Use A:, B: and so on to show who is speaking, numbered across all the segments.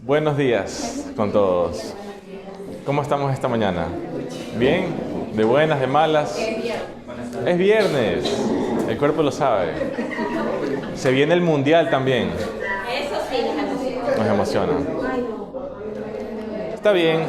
A: Buenos días con todos. ¿Cómo estamos esta mañana? ¿Bien? ¿De buenas, de malas? Es viernes. El cuerpo lo sabe. Se viene el mundial también.
B: Eso sí,
A: Nos emociona. Está bien.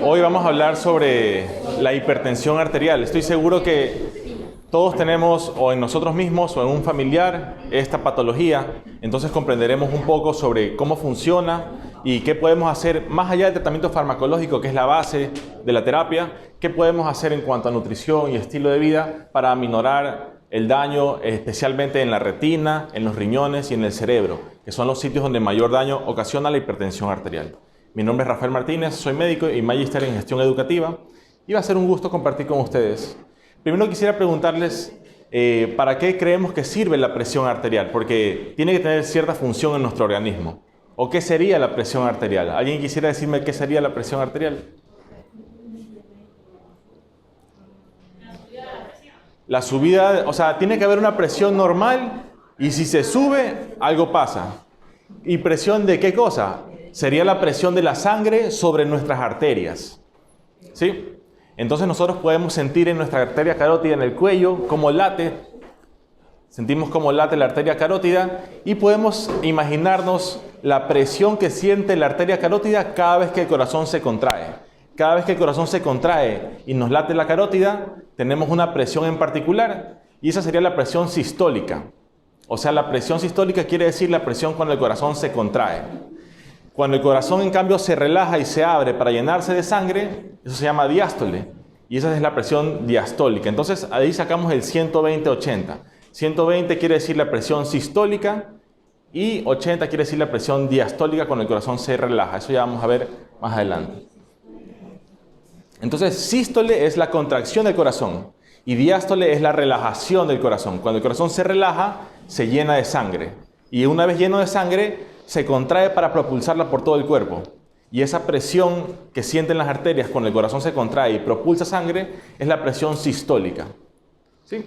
A: Hoy vamos a hablar sobre la hipertensión arterial. Estoy seguro que todos tenemos o en nosotros mismos o en un familiar esta patología. Entonces comprenderemos un poco sobre cómo funciona y qué podemos hacer más allá del tratamiento farmacológico, que es la base de la terapia. Qué podemos hacer en cuanto a nutrición y estilo de vida para aminorar el daño, especialmente en la retina, en los riñones y en el cerebro, que son los sitios donde mayor daño ocasiona la hipertensión arterial. Mi nombre es Rafael Martínez, soy médico y magíster en gestión educativa y va a ser un gusto compartir con ustedes. Primero quisiera preguntarles ¿para qué creemos que sirve la presión arterial? Porque tiene que tener cierta función en nuestro organismo. ¿O qué sería la presión arterial? ¿Alguien quisiera decirme qué sería la presión arterial? La subida, o sea, tiene que haber una presión normal y si se sube, algo pasa. ¿Y presión de qué cosa? Sería la presión de la sangre sobre nuestras arterias. ¿Sí? Entonces nosotros podemos sentir en nuestra arteria carótida en el cuello cómo late. Sentimos cómo late la arteria carótida y podemos imaginarnos la presión que siente la arteria carótida cada vez que el corazón se contrae. Cada vez que el corazón se contrae y nos late la carótida, tenemos una presión en particular y esa sería la presión sistólica. O sea, la presión sistólica quiere decir la presión cuando el corazón se contrae. Cuando el corazón, en cambio, se relaja y se abre para llenarse de sangre, eso se llama diástole. Y esa es la presión diastólica. Entonces, ahí sacamos el 120-80. 120 quiere decir la presión sistólica y 80 quiere decir la presión diastólica cuando el corazón se relaja. Eso ya vamos a ver más adelante. Entonces, sístole es la contracción del corazón y diástole es la relajación del corazón. Cuando el corazón se relaja, se llena de sangre. Y una vez lleno de sangre, se contrae para propulsarla por todo el cuerpo. Y esa presión que sienten las arterias cuando el corazón se contrae y propulsa sangre es la presión sistólica. ¿Sí?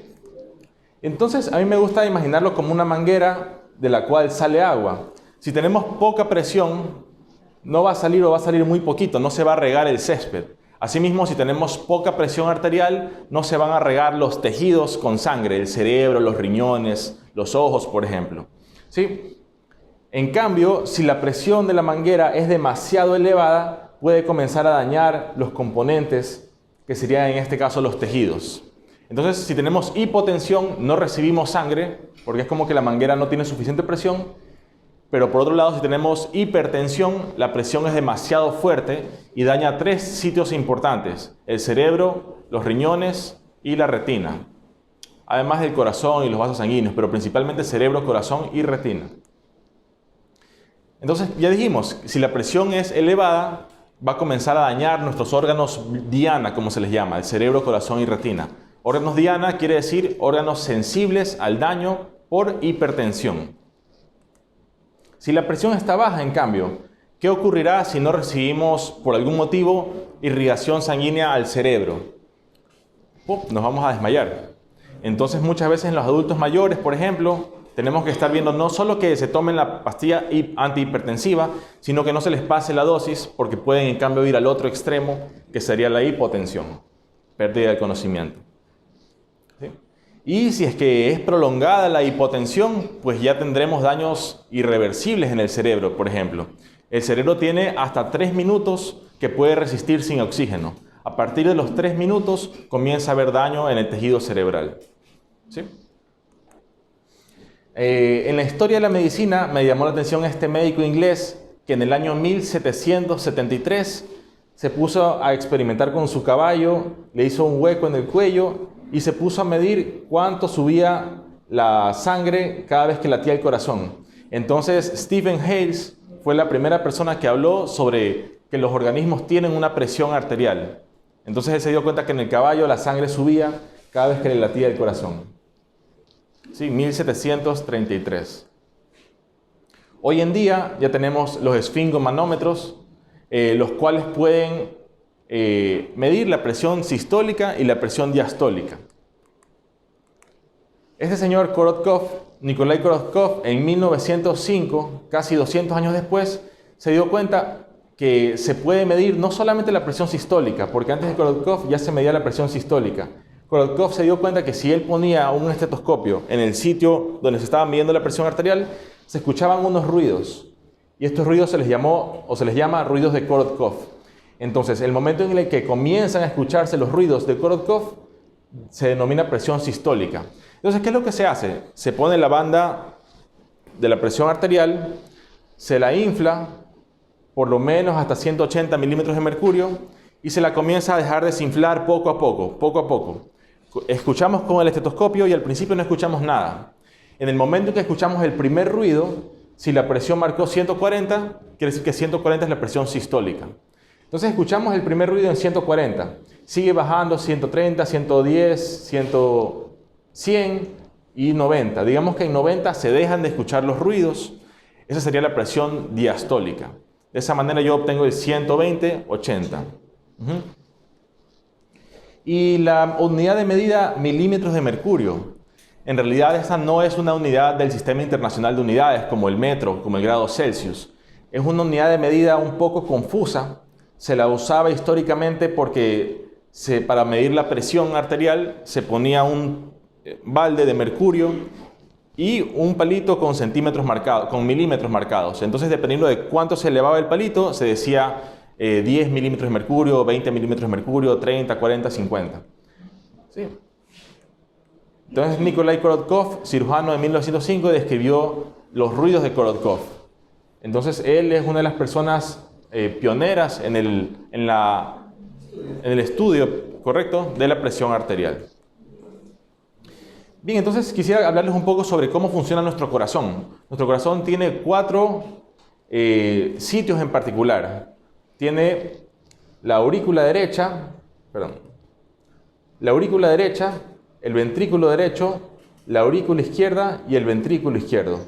A: Entonces, a mí me gusta imaginarlo como una manguera de la cual sale agua. Si tenemos poca presión, no va a salir o va a salir muy poquito, no se va a regar el césped. Asimismo, si tenemos poca presión arterial, no se van a regar los tejidos con sangre, el cerebro, los riñones, los ojos, por ejemplo. ¿Sí? En cambio, si la presión de la manguera es demasiado elevada, puede comenzar a dañar los componentes, que serían en este caso los tejidos. Entonces, si tenemos hipotensión, no recibimos sangre, porque es como que la manguera no tiene suficiente presión. Pero por otro lado, si tenemos hipertensión, la presión es demasiado fuerte y daña tres sitios importantes: el cerebro, los riñones y la retina. Además del corazón y los vasos sanguíneos, pero principalmente cerebro, corazón y retina. Entonces, ya dijimos, si la presión es elevada, va a comenzar a dañar nuestros órganos diana, como se les llama, el cerebro, corazón y retina. Órganos diana quiere decir órganos sensibles al daño por hipertensión. Si la presión está baja, en cambio, ¿qué ocurrirá si no recibimos, por algún motivo, irrigación sanguínea al cerebro? Nos vamos a desmayar. Entonces, muchas veces en los adultos mayores, por ejemplo, tenemos que estar viendo no solo que se tomen la pastilla antihipertensiva, sino que no se les pase la dosis, porque pueden en cambio ir al otro extremo, que sería la hipotensión, pérdida de conocimiento. ¿Sí? Y si es que es prolongada la hipotensión, pues ya tendremos daños irreversibles en el cerebro, por ejemplo. El cerebro tiene hasta 3 minutos que puede resistir sin oxígeno. A partir de los 3 minutos comienza a haber daño en el tejido cerebral. ¿Sí? En la historia de la medicina me llamó la atención este médico inglés que en el año 1773 se puso a experimentar con su caballo, le hizo un hueco en el cuello y se puso a medir cuánto subía la sangre cada vez que latía el corazón. Entonces Stephen Hales fue la primera persona que habló sobre que los organismos tienen una presión arterial. Entonces él se dio cuenta que en el caballo la sangre subía cada vez que le latía el corazón. Sí, 1733. Hoy en día ya tenemos los esfingomanómetros, los cuales pueden medir la presión sistólica y la presión diastólica. Este señor Korotkov Nikolai Korotkov en 1905, casi 200 años después, se dio cuenta que se puede medir no solamente la presión sistólica, porque antes de Korotkov ya se medía la presión sistólica. Korotkov se dio cuenta que si él ponía un estetoscopio en el sitio donde se estaba midiendo la presión arterial, se escuchaban unos ruidos. Y estos ruidos se les llamó, o se les llama ruidos de Korotkov. Entonces, el momento en el que comienzan a escucharse los ruidos de Korotkov, se denomina presión sistólica. Entonces, ¿qué es lo que se hace? Se pone la banda de la presión arterial, se la infla por lo menos hasta 180 milímetros de mercurio y se la comienza a dejar desinflar poco a poco, poco a poco. Escuchamos con el estetoscopio y al principio no escuchamos nada. En el momento en que escuchamos el primer ruido, si la presión marcó 140, quiere decir que 140 es la presión sistólica. Entonces escuchamos el primer ruido en 140. Sigue bajando 130, 110, 100 y 90. Digamos que en 90 se dejan de escuchar los ruidos. Esa sería la presión diastólica. De esa manera yo obtengo el 120, 80. Y la unidad de medida, milímetros de mercurio. En realidad esta no es una unidad del Sistema Internacional de Unidades como el metro, como el grado Celsius. Es una unidad de medida un poco confusa. Se la usaba históricamente porque para medir la presión arterial se ponía un balde de mercurio y un palito con centímetros marcados, con milímetros marcados. Entonces, dependiendo de cuánto se elevaba el palito, se decía 10 milímetros de mercurio, 20 milímetros de mercurio, 30, 40, 50. ¿Sí? Entonces, Nikolai Korotkov, cirujano de 1905, describió los ruidos de Korotkov. Entonces, él es una de las personas pioneras en el estudio, ¿correcto?, de la presión arterial. Bien, entonces quisiera hablarles un poco sobre cómo funciona nuestro corazón. Nuestro corazón tiene 4 sitios en particular. Tiene la aurícula derecha, el ventrículo derecho, la aurícula izquierda y el ventrículo izquierdo.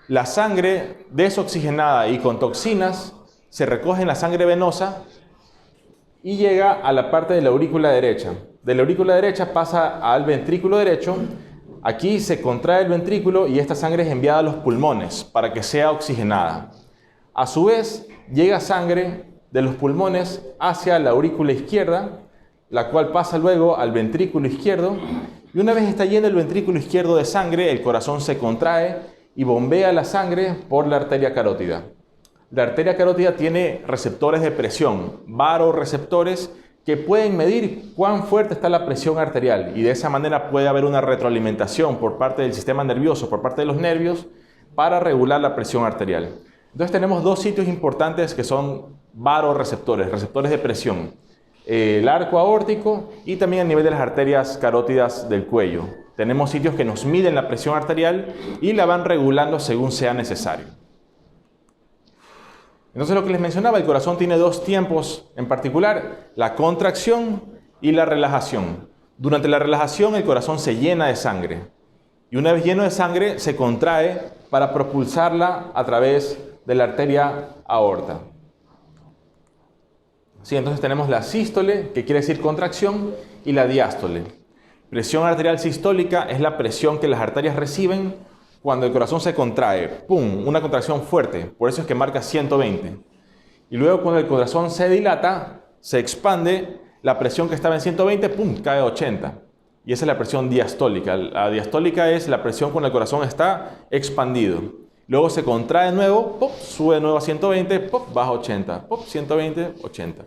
A: La sangre desoxigenada y con toxinas se recoge en la sangre venosa y llega a la parte de la aurícula derecha. De la aurícula derecha pasa al ventrículo derecho. Aquí se contrae el ventrículo y esta sangre es enviada a los pulmones para que sea oxigenada. A su vez, llega sangre de los pulmones hacia la aurícula izquierda, la cual pasa luego al ventrículo izquierdo. Y una vez está lleno el ventrículo izquierdo de sangre, el corazón se contrae y bombea la sangre por la arteria carótida. La arteria carótida tiene receptores de presión, varoreceptores, que pueden medir cuán fuerte está la presión arterial y de esa manera puede haber una retroalimentación por parte del sistema nervioso, por parte de los nervios, para regular la presión arterial. Entonces tenemos 2 sitios importantes que son varoreceptores, receptores de presión. El arco aórtico y también a nivel de las arterias carótidas del cuello. Tenemos sitios que nos miden la presión arterial y la van regulando según sea necesario. Entonces lo que les mencionaba, el corazón tiene 2 tiempos en particular, la contracción y la relajación. Durante la relajación el corazón se llena de sangre y una vez lleno de sangre se contrae para propulsarla a través de la arteria aorta. Sí, entonces tenemos la sístole, que quiere decir contracción, y la diástole. Presión arterial sistólica es la presión que las arterias reciben cuando el corazón se contrae, ¡pum!, una contracción fuerte, por eso es que marca 120. Y luego cuando el corazón se dilata, se expande, la presión que estaba en 120, ¡pum!, cae a 80. Y esa es la presión diastólica. La diastólica es la presión cuando el corazón está expandido. Luego se contrae de nuevo, ¡pum!, sube de nuevo a 120, ¡pum!, baja a 80, ¡pum!, 120, 80.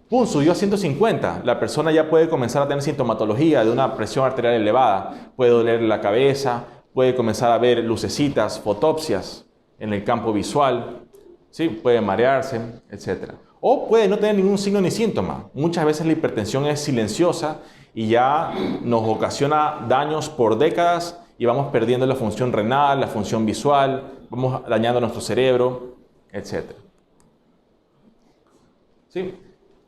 A: ¡Pum!, subió a 150. La persona ya puede comenzar a tener sintomatología de una presión arterial elevada. Puede doler la cabeza, puede comenzar a ver lucecitas, fotopsias en el campo visual, ¿sí? Puede marearse, etc. O puede no tener ningún signo ni síntoma. Muchas veces la hipertensión es silenciosa y ya nos ocasiona daños por décadas y vamos perdiendo la función renal, la función visual, vamos dañando nuestro cerebro, etc. ¿Sí?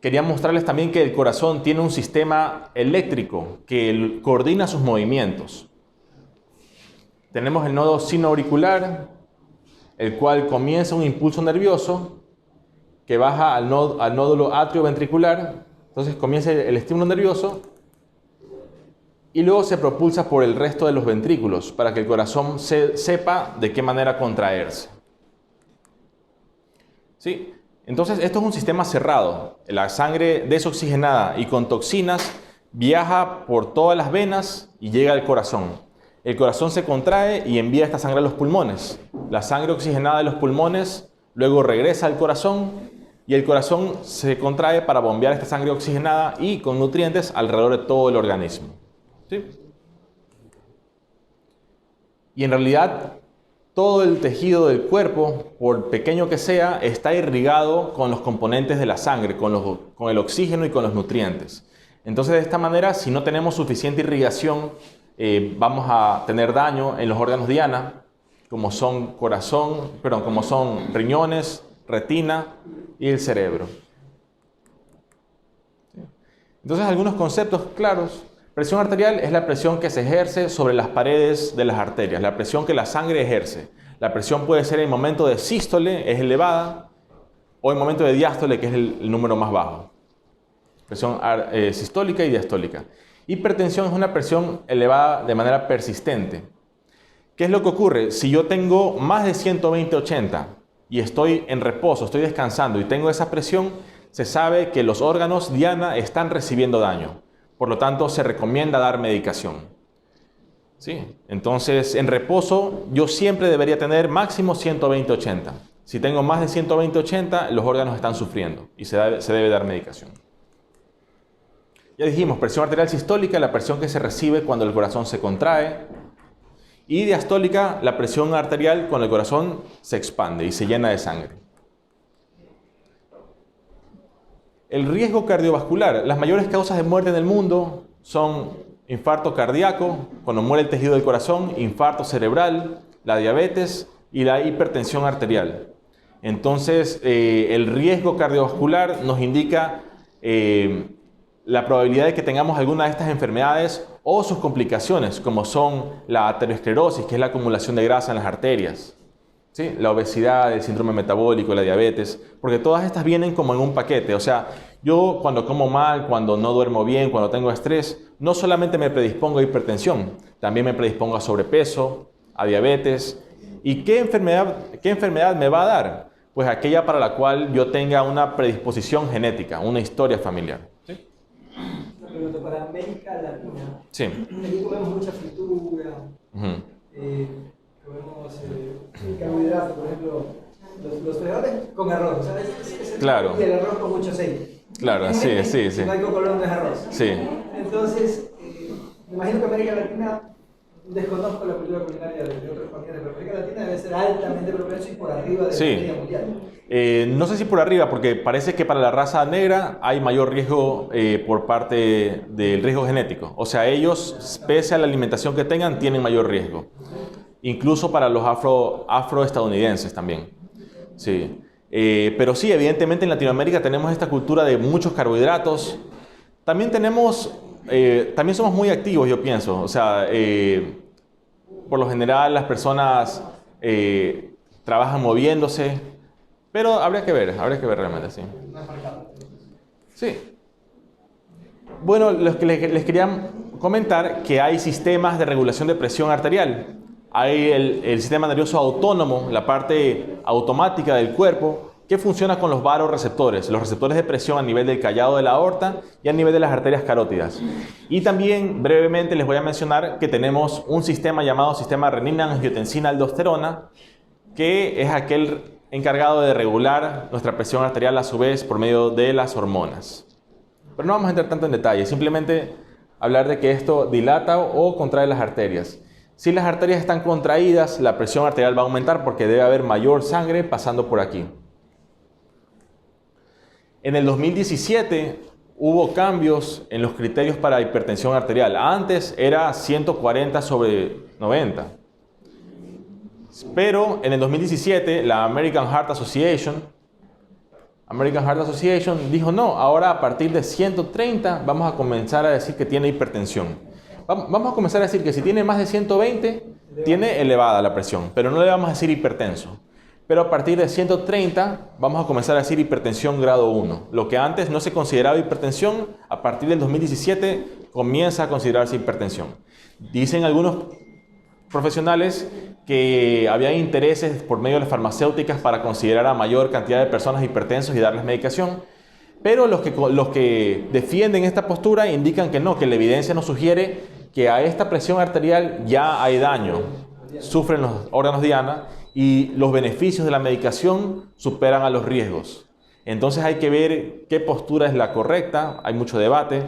A: Quería mostrarles también que el corazón tiene un sistema eléctrico que coordina sus movimientos. Tenemos el nodo sinoauricular, el cual comienza un impulso nervioso que baja al nódulo atrioventricular. Entonces comienza el estímulo nervioso y luego se propulsa por el resto de los ventrículos para que el corazón sepa de qué manera contraerse. ¿Sí? Entonces, esto es un sistema cerrado. La sangre desoxigenada y con toxinas viaja por todas las venas y llega al corazón. El corazón se contrae y envía esta sangre a los pulmones. La sangre oxigenada de los pulmones luego regresa al corazón y el corazón se contrae para bombear esta sangre oxigenada y con nutrientes alrededor de todo el organismo. ¿Sí? Y en realidad, todo el tejido del cuerpo, por pequeño que sea, está irrigado con los componentes de la sangre, con el oxígeno y con los nutrientes. Entonces, de esta manera, si no tenemos suficiente irrigación, vamos a tener daño en los órganos diana, como son riñones, retina y el cerebro. Entonces, algunos conceptos claros. Presión arterial es la presión que se ejerce sobre las paredes de las arterias, la presión que la sangre ejerce. La presión puede ser en el momento de sístole, es elevada, o en el momento de diástole, que es el número más bajo. Presión sistólica y diastólica. Hipertensión es una presión elevada de manera persistente. ¿Qué es lo que ocurre? Si yo tengo más de 120/80 y estoy en reposo, estoy descansando y tengo esa presión, se sabe que los órganos diana están recibiendo daño. Por lo tanto, se recomienda dar medicación. ¿Sí? Entonces, en reposo, yo siempre debería tener máximo 120/80. Si tengo más de 120/80, los órganos están sufriendo y se debe dar medicación. Ya dijimos, presión arterial sistólica, la presión que se recibe cuando el corazón se contrae. Y diastólica, la presión arterial cuando el corazón se expande y se llena de sangre. El riesgo cardiovascular. Las mayores causas de muerte en el mundo son infarto cardíaco, cuando muere el tejido del corazón, infarto cerebral, la diabetes y la hipertensión arterial. Entonces, el riesgo cardiovascular nos indica la probabilidad de que tengamos alguna de estas enfermedades o sus complicaciones, como son la aterosclerosis, que es la acumulación de grasa en las arterias, ¿sí? La obesidad, el síndrome metabólico, la diabetes, porque todas estas vienen como en un paquete. O sea, yo cuando como mal, cuando no duermo bien, cuando tengo estrés, no solamente me predispongo a hipertensión, también me predispongo a sobrepeso, a diabetes. ¿Y qué enfermedad me va a dar? Pues aquella para la cual yo tenga una predisposición genética, una historia familiar. ¿Sí?
B: Una pregunta para América Latina.
A: Sí.
B: Aquí comemos mucha fritura, comemos carbohidratos, por ejemplo, los frijoles con arroz. O sea,
A: Claro.
B: Y el arroz con mucho aceite.
A: Claro, sí.
B: No hay cocolón, no es arroz.
A: Sí.
B: Entonces, me imagino que América Latina, desconozco la cultura culinaria de otros países, pero América Latina debe ser altamente propenso y por arriba de la media mundial.
A: No sé si por arriba, porque parece que para la raza negra hay mayor riesgo por parte del riesgo genético. O sea, ellos, pese a la alimentación que tengan, tienen mayor riesgo. Incluso para los afroestadounidenses también. Sí. Pero sí, evidentemente en Latinoamérica tenemos esta cultura de muchos carbohidratos. También somos muy activos, yo pienso. O sea, por lo general las personas trabajan moviéndose, pero habría que ver realmente, sí. Sí. Bueno, los que les quería comentar que hay sistemas de regulación de presión arterial. Hay el sistema nervioso autónomo, la parte automática del cuerpo, que funciona con los vasoreceptores, los receptores de presión a nivel del callado de la aorta y a nivel de las arterias carótidas. Y también brevemente les voy a mencionar que tenemos un sistema llamado sistema renina-angiotensina-aldosterona, que es aquel encargado de regular nuestra presión arterial a su vez por medio de las hormonas. Pero no vamos a entrar tanto en detalle, simplemente hablar de que esto dilata o contrae las arterias. Si las arterias están contraídas, la presión arterial va a aumentar porque debe haber mayor sangre pasando por aquí. En el 2017 hubo cambios en los criterios para hipertensión arterial. Antes era 140/90. Pero en el 2017 la American Heart Association dijo no, ahora a partir de 130 vamos a comenzar a decir que tiene hipertensión. Vamos a comenzar a decir que si tiene más de 120, tiene elevada la presión, pero no le vamos a decir hipertenso. Pero a partir de 130 vamos a comenzar a decir hipertensión grado 1. Lo que antes no se consideraba hipertensión, a partir del 2017 comienza a considerarse hipertensión. Dicen algunos profesionales que había intereses por medio de las farmacéuticas para considerar a mayor cantidad de personas hipertensos y darles medicación, pero los que defienden esta postura indican que no, que la evidencia nos sugiere que a esta presión arterial ya hay daño, sufren los órganos diana y los beneficios de la medicación superan a los riesgos. Entonces hay que ver qué postura es la correcta, hay mucho debate,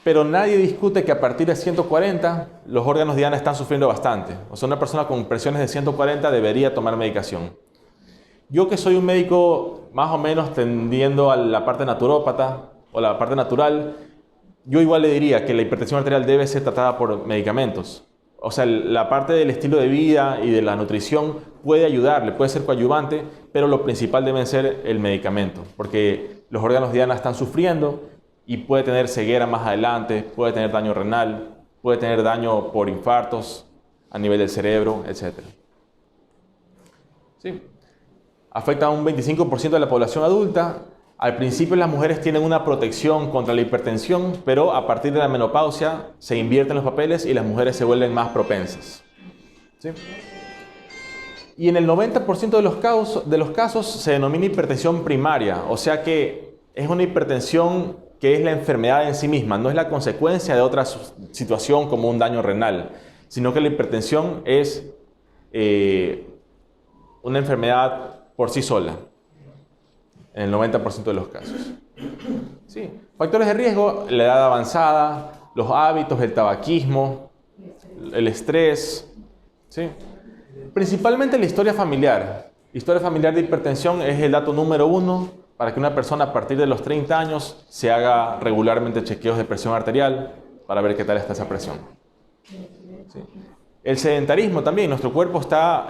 A: pero nadie discute que a partir de 140 los órganos diana están sufriendo bastante. O sea, una persona con presiones de 140 debería tomar medicación. Yo, que soy un médico más o menos tendiendo a la parte naturópata o la parte natural, yo igual le diría que la hipertensión arterial debe ser tratada por medicamentos. O sea, la parte del estilo de vida y de la nutrición puede ayudarle, puede ser coadyuvante, pero lo principal debe ser el medicamento, porque los órganos diana están sufriendo y puede tener ceguera más adelante, puede tener daño renal, puede tener daño por infartos a nivel del cerebro, etc. Sí. Afecta a un 25% de la población adulta. Al principio las mujeres tienen una protección contra la hipertensión, pero a partir de la menopausia se invierten los papeles y las mujeres se vuelven más propensas. ¿Sí? Y en el 90% de los casos se denomina hipertensión primaria, o sea que es una hipertensión que es la enfermedad en sí misma, no es la consecuencia de otra situación como un daño renal, sino que la hipertensión es una enfermedad por sí sola, en el 90% de los casos. Sí. Factores de riesgo: la edad avanzada, los hábitos, el tabaquismo, el estrés. ¿Sí? Principalmente la historia familiar. La historia familiar de hipertensión es el dato número 1 para que una persona a partir de los 30 años se haga regularmente chequeos de presión arterial para ver qué tal está esa presión. ¿Sí? El sedentarismo también. Nuestro cuerpo está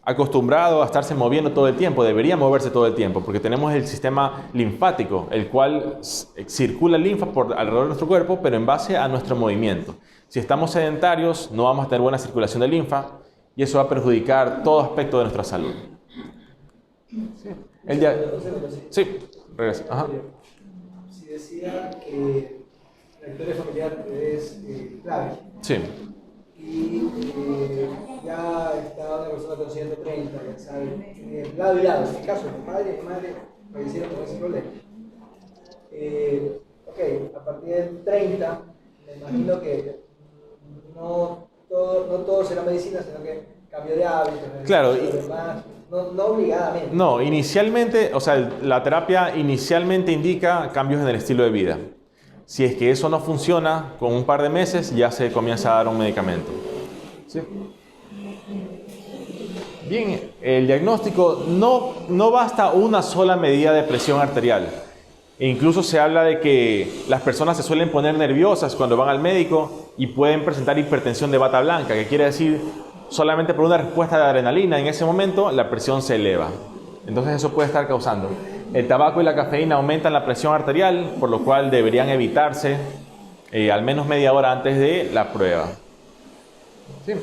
A: acostumbrado a estarse moviendo todo el tiempo, debería moverse todo el tiempo, porque tenemos el sistema linfático, el cual circula linfa por alrededor de nuestro cuerpo, pero en base a nuestro movimiento. Si estamos sedentarios, no vamos a tener buena circulación de linfa y eso va a perjudicar todo aspecto de nuestra salud. Sí. Sí, regresa. Ajá.
B: Si decía que la historia familiar es clave.
A: Sí.
B: Y ya está una persona con 130, ya sabe, lado y lado. En mi caso, mi padre y mi madre fallecieron con ese problema. Ok, a partir del 30, me imagino que no todo será medicina, sino que cambio de hábitos,
A: claro,
B: no obligadamente.
A: No, inicialmente, o sea, la terapia inicialmente indica cambios en el estilo de vida. Si es que eso no funciona, con un par de meses ya se comienza a dar un medicamento. ¿Sí? Bien, el diagnóstico no basta una sola medida de presión arterial. E incluso se habla de que las personas se suelen poner nerviosas cuando van al médico y pueden presentar hipertensión de bata blanca, que quiere decir solamente por una respuesta de adrenalina en ese momento la presión se eleva. Entonces eso puede estar causando. El tabaco y la cafeína aumentan la presión arterial, por lo cual deberían evitarse al menos media hora antes de la prueba. ¿Sí?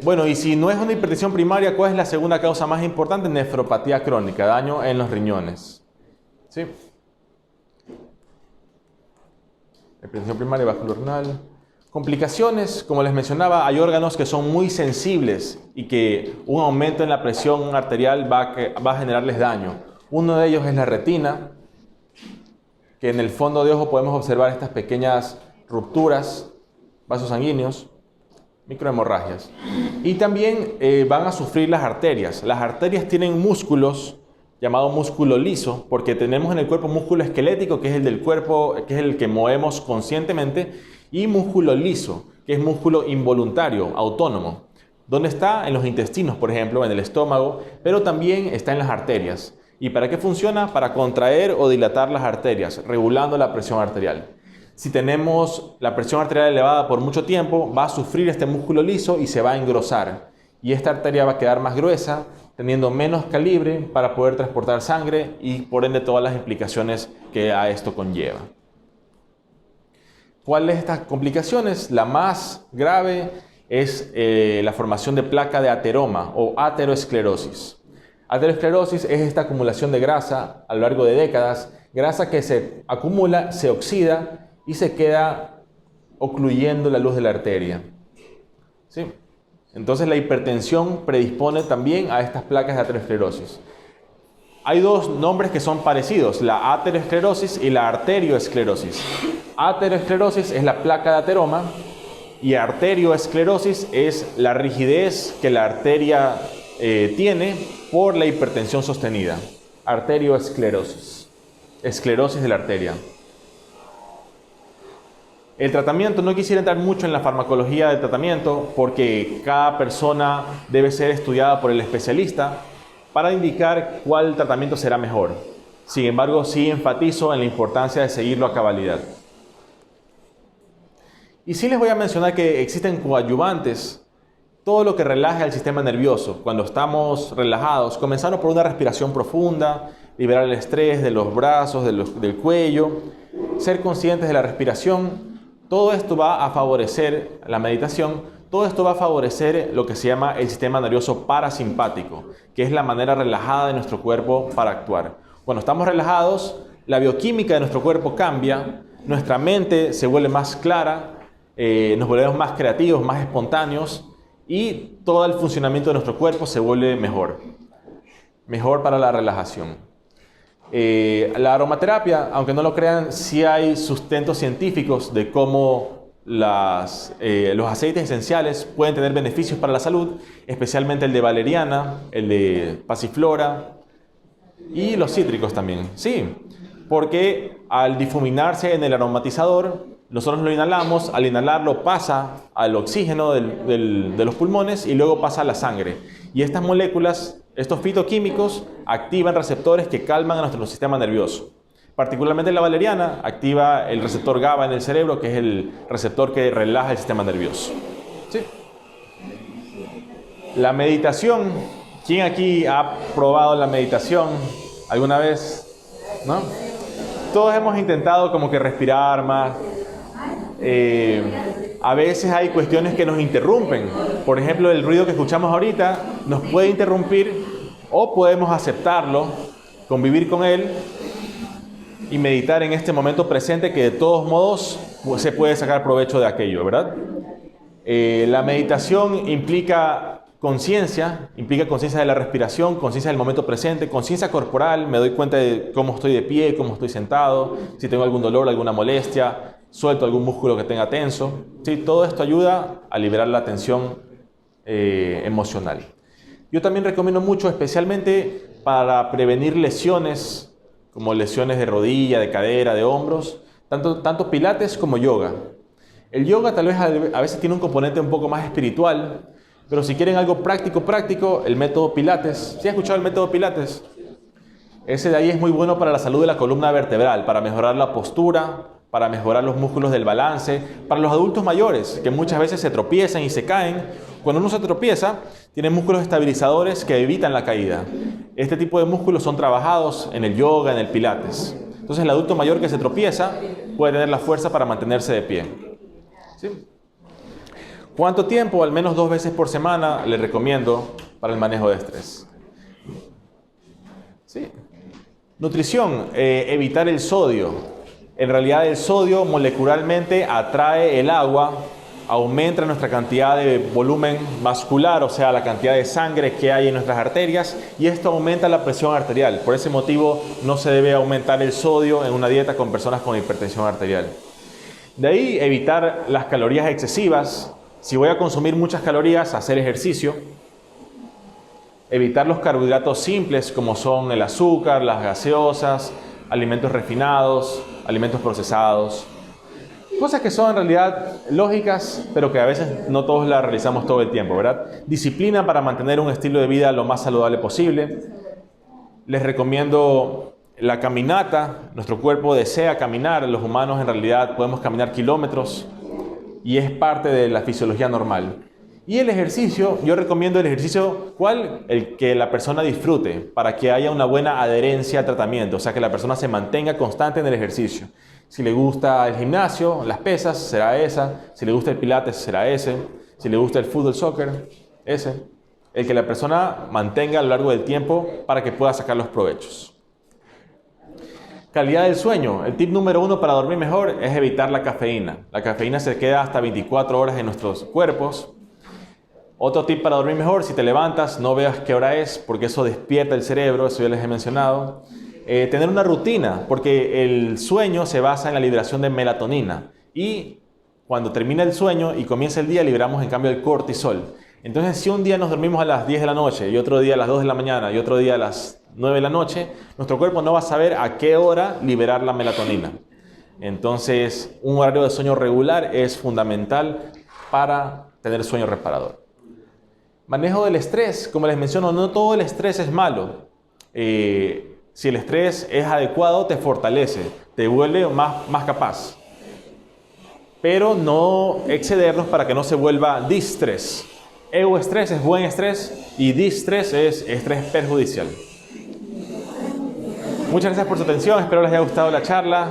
A: Bueno, y si no es una hipertensión primaria, ¿cuál es la segunda causa más importante? Nefropatía crónica, daño en los riñones. ¿Sí? Hipertensión primaria, báculo renal. Complicaciones, como les mencionaba, hay órganos que son muy sensibles y que un aumento en la presión arterial va a generarles daño. Uno de ellos es la retina, que en el fondo de ojo podemos observar estas pequeñas rupturas, vasos sanguíneos, microhemorragias. Y también van a sufrir las arterias. Las arterias tienen músculos llamado músculo liso, porque tenemos en el cuerpo músculo esquelético, que es el del cuerpo, que es el que movemos conscientemente, y músculo liso, que es músculo involuntario, autónomo. ¿Dónde está? En los intestinos, por ejemplo, en el estómago, pero también está en las arterias. ¿Y para qué funciona? Para contraer o dilatar las arterias, regulando la presión arterial. Si tenemos la presión arterial elevada por mucho tiempo, va a sufrir este músculo liso y se va a engrosar. Y esta arteria va a quedar más gruesa, teniendo menos calibre para poder transportar sangre y por ende todas las implicaciones que a esto conlleva. ¿Cuáles de estas complicaciones? La más grave es la formación de placa de ateroma o ateroesclerosis. Aterosclerosis es esta acumulación de grasa a lo largo de décadas, grasa que se acumula, se oxida y se queda ocluyendo la luz de la arteria. ¿Sí? Entonces la hipertensión predispone también a estas placas de aterosclerosis. Hay dos nombres que son parecidos, la aterosclerosis y la arterioesclerosis. Aterosclerosis es la placa de ateroma y arterioesclerosis es la rigidez que la arteria tiene por la hipertensión sostenida. Arterioesclerosis, esclerosis de la arteria. El tratamiento, no quisiera entrar mucho en la farmacología del tratamiento porque cada persona debe ser estudiada por el especialista para indicar cuál tratamiento será mejor. Sin embargo, sí enfatizo en la importancia de seguirlo a cabalidad. Y sí les voy a mencionar que existen coadyuvantes, todo lo que relaje al sistema nervioso. Cuando estamos relajados, comenzando por una respiración profunda, liberar el estrés de los brazos, del cuello, ser conscientes de la respiración. Todo esto va a favorecer la meditación, todo esto va a favorecer lo que se llama el sistema nervioso parasimpático, que es la manera relajada de nuestro cuerpo para actuar. Cuando estamos relajados, la bioquímica de nuestro cuerpo cambia, nuestra mente se vuelve más clara, nos volvemos más creativos, más espontáneos y todo el funcionamiento de nuestro cuerpo se vuelve mejor. Mejor para la relajación. La aromaterapia, aunque no lo crean, sí hay sustentos científicos de cómo los aceites esenciales pueden tener beneficios para la salud, especialmente el de valeriana, el de pasiflora y los cítricos también. Sí, porque al difuminarse en el aromatizador, nosotros lo inhalamos, al inhalarlo pasa al oxígeno de los pulmones y luego pasa a la sangre. Y estas moléculas, estos fitoquímicos, activan receptores que calman a nuestro sistema nervioso. Particularmente la valeriana activa el receptor GABA en el cerebro, que es el receptor que relaja el sistema nervioso. ¿Sí? La meditación. ¿Quién aquí ha probado la meditación alguna vez? ¿No? Todos hemos intentado como que respirar más. A veces hay cuestiones que nos interrumpen. Por ejemplo, el ruido que escuchamos ahorita nos puede interrumpir o podemos aceptarlo, convivir con él y meditar en este momento presente que de todos modos pues, se puede sacar provecho de aquello, ¿verdad? La meditación implica conciencia de la respiración, conciencia del momento presente, conciencia corporal, me doy cuenta de cómo estoy de pie, cómo estoy sentado, si tengo algún dolor, alguna molestia, suelto algún músculo que tenga tenso. ¿Sí? Todo esto ayuda a liberar la tensión emocional. Yo también recomiendo mucho, especialmente para prevenir lesiones, como lesiones de rodilla, de cadera, de hombros, tanto pilates como yoga. El yoga tal vez a veces tiene un componente un poco más espiritual, pero si quieren algo práctico, el método pilates. ¿Sí has escuchado el método pilates? Ese de ahí es muy bueno para la salud de la columna vertebral, para mejorar la postura, para mejorar los músculos del balance, para los adultos mayores que muchas veces se tropiezan y se caen. Cuando uno se tropieza, tiene músculos estabilizadores que evitan la caída. Este tipo de músculos son trabajados en el yoga, en el pilates. Entonces el adulto mayor que se tropieza puede tener la fuerza para mantenerse de pie. ¿Sí? ¿Cuánto tiempo? Al menos 2 veces por semana les recomiendo para el manejo de estrés. ¿Sí? Nutrición, evitar el sodio. En realidad el sodio molecularmente atrae el agua, aumenta nuestra cantidad de volumen vascular, o sea, la cantidad de sangre que hay en nuestras arterias, y esto aumenta la presión arterial. Por ese motivo no se debe aumentar el sodio en una dieta con personas con hipertensión arterial. De ahí evitar las calorías excesivas. Si voy a consumir muchas calorías, hacer ejercicio. Evitar los carbohidratos simples como son el azúcar, las gaseosas, alimentos refinados, alimentos procesados. Cosas que son en realidad lógicas, pero que a veces no todos las realizamos todo el tiempo, ¿verdad? Disciplina para mantener un estilo de vida lo más saludable posible. Les recomiendo la caminata. Nuestro cuerpo desea caminar. Los humanos en realidad podemos caminar kilómetros y es parte de la fisiología normal. Y el ejercicio, yo recomiendo el ejercicio, ¿cuál? El que la persona disfrute, para que haya una buena adherencia al tratamiento, o sea, que la persona se mantenga constante en el ejercicio. Si le gusta el gimnasio, las pesas, será esa. Si le gusta el pilates, será ese. Si le gusta el fútbol, soccer, ese. el que la persona mantenga a lo largo del tiempo para que pueda sacar los provechos. Calidad del sueño. El tip número 1 para dormir mejor es evitar la cafeína. La cafeína se queda hasta 24 horas en nuestros cuerpos. Otro tip para dormir mejor, si te levantas, no veas qué hora es, porque eso despierta el cerebro, eso ya les he mencionado. Tener una rutina, porque el sueño se basa en la liberación de melatonina. Y cuando termina el sueño y comienza el día, liberamos en cambio el cortisol. Entonces, si un día nos dormimos a las 10 de la noche, y otro día a las 2 de la mañana, y otro día a las 9 de la noche, nuestro cuerpo no va a saber a qué hora liberar la melatonina. Entonces, un horario de sueño regular es fundamental para tener sueño reparador. Manejo del estrés. Como les menciono, no todo el estrés es malo. Si el estrés es adecuado, te fortalece, te vuelve más capaz. Pero no excedernos para que no se vuelva distrés. Euestrés es buen estrés y distrés es estrés perjudicial. Muchas gracias por su atención, espero les haya gustado la charla.